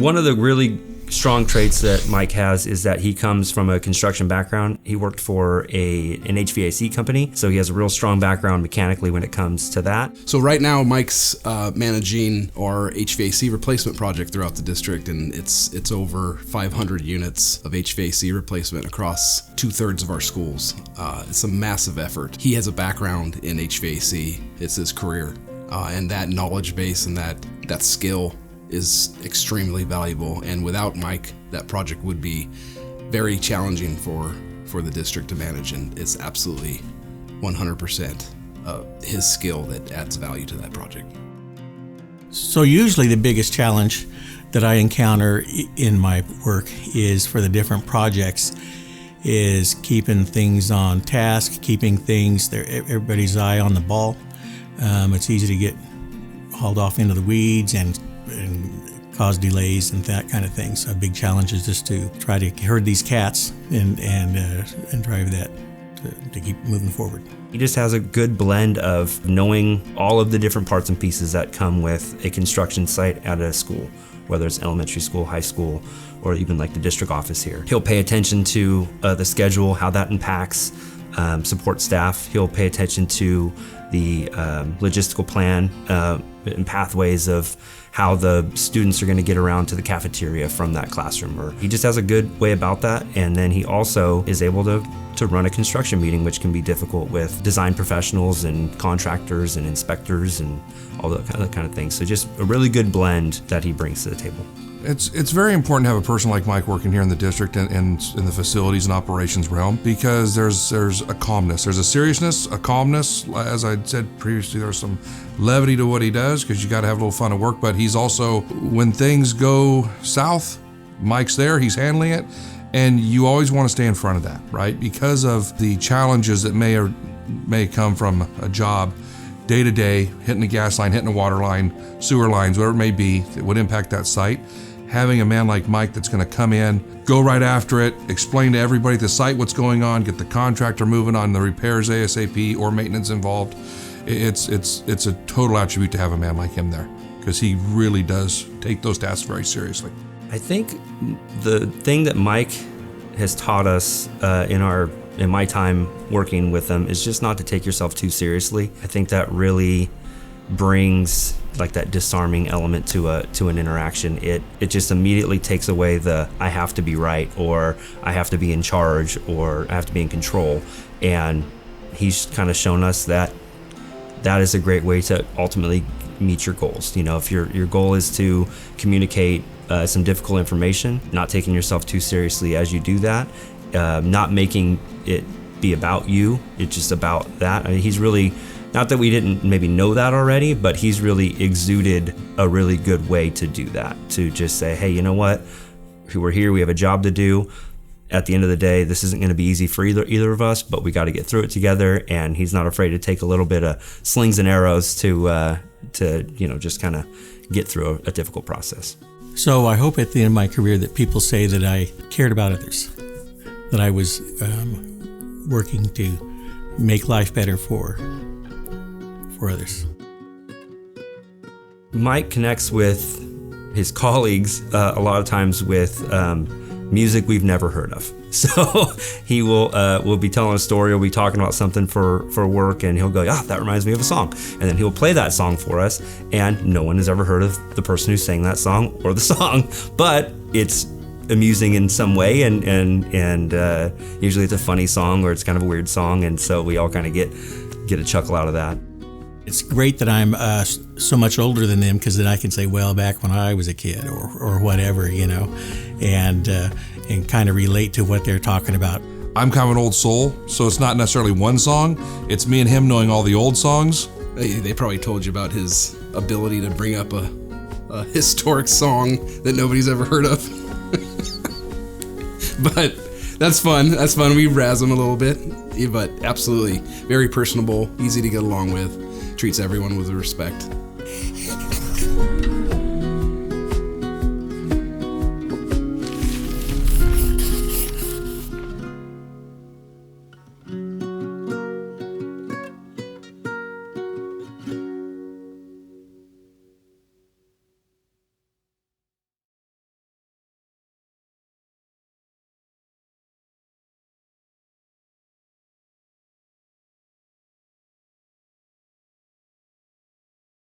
One of the really strong traits that Mike has is that he comes from a construction background. He worked for an HVAC company, so he has a real strong background mechanically when it comes to that. So right now, Mike's managing our HVAC replacement project throughout the district, and it's over 500 units of HVAC replacement across 2/3 of our schools. It's a massive effort. He has a background in HVAC. It's his career, and that knowledge base and that skill is extremely valuable, and without Mike, that project would be very challenging for the district to manage, and it's absolutely 100% his skill that adds value to that project. So usually the biggest challenge that I encounter in my work is for the different projects is keeping things on task, keeping things there, everybody's eye on the ball. It's easy to get hauled off into the weeds and cause delays and that kind of thing. So a big challenge is just to try to herd these cats and drive that to keep moving forward. He just has a good blend of knowing all of the different parts and pieces that come with a construction site at a school, whether it's elementary school, high school, or even like the district office here. He'll pay attention to the schedule, how that impacts support staff. He'll pay attention to the logistical plan and pathways of how the students are going to get around to the cafeteria from that classroom. Or he just has a good way about that. And then he also is able to run a construction meeting, which can be difficult with design professionals and contractors and inspectors and all that kind of things. So just a really good blend that he brings to the table. It's very important to have a person like Mike working here in the district and in the facilities and operations realm, because there's a calmness, there's a seriousness, a calmness. As I said previously, there's some levity to what he does because you got to have a little fun at work. But he's also, when things go south, Mike's there, he's handling it, and you always want to stay in front of that, right? Because of the challenges that may come from a job day to day, hitting a gas line, hitting a water line, sewer lines, whatever it may be that would impact that site. Having a man like Mike that's going to come in, go right after it, explain to everybody at the site what's going on, get the contractor moving on the repairs ASAP or maintenance involved. It's a total attribute to have a man like him there, because he really does take those tasks very seriously. I think the thing that Mike has taught us in my time working with him is just not to take yourself too seriously. I think that really brings like that disarming element to an interaction. It just immediately takes away the I have to be right, or I have to be in charge, or I have to be in control. And he's kind of shown us that is a great way to ultimately meet your goals. You know, if your goal is to communicate some difficult information, not taking yourself too seriously as you do that, not making it be about you, it's just about that. I mean, he's really, not that we didn't maybe know that already, but he's really exuded a really good way to do that, to just say, hey, you know what, we're here, we have a job to do. At the end of the day, this isn't going to be easy for either of us, but we got to get through it together. And he's not afraid to take a little bit of slings and arrows to just kind of get through a difficult process. So I hope at the end of my career that people say that I cared about others, that I was working to make life better for others. Mike connects with his colleagues a lot of times with music we've never heard of. So he will be telling a story, we'll be talking about something for work, and he'll go, that reminds me of a song. And then he'll play that song for us, and no one has ever heard of the person who sang that song or the song, but it's amusing in some way, and usually it's a funny song or it's kind of a weird song, and so we all kind of get a chuckle out of that. It's great that I'm so much older than them, because then I can say, well, back when I was a kid or whatever, and kind of relate to what they're talking about. I'm kind of an old soul, so it's not necessarily one song. It's me and him knowing all the old songs. They probably told you about his ability to bring up a historic song that nobody's ever heard of. But that's fun. We razz him a little bit, but absolutely very personable, easy to get along with, treats everyone with respect.